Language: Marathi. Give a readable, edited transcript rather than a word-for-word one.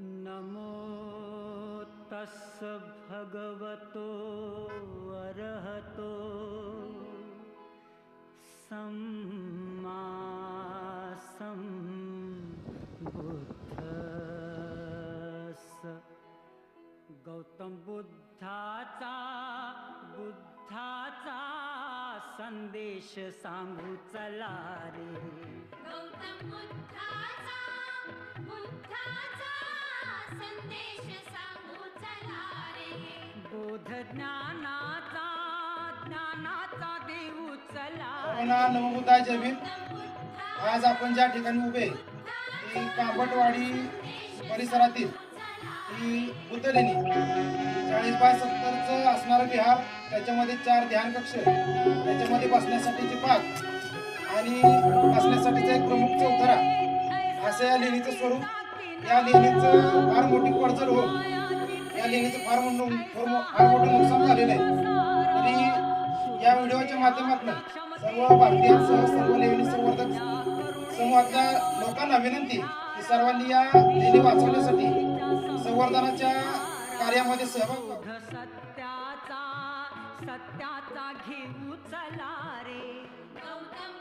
नमो तस्स भगवतो अरहतो सम्मा सम्बुद्धस्स। गौतम बुद्धाचा संदेश सांगू चला रे। गौतम बुद्धाचा संदेश सांगू चला रे। बोध ज्ञानाचा देऊ चला रे। नमो बुद्धाय जय भीम। आज आपण ज्या ठिकाणी उभे ही कांबटवाडी परिसरातील ही बुद्ध लेणी 40 बाय 70चं असणारं विहार, त्याच्यामध्ये 4 ध्यान कक्ष, त्याच्यामध्ये बसण्यासाठीची बाग आणि बसण्यासाठीचा एक प्रमुख चौथरा असं या लेणीचं स्वरूप। या लेणीचं फार मोठी पडझड हो, या लेणीचं फार मोठं नुकसान झालेलं आहे। तरी या व्हिडिओच्या माध्यमातून सर्व भारतीयांसह सर्व लेणी संवर्धक समूहातल्या लोकांना विनंती की सर्वांनी या लेणी वाचवण्यासाठी संवर्धनाच्या कार्यामध्ये सहभाग व्हावा। सत्याचा घेऊ चला रे। गौतम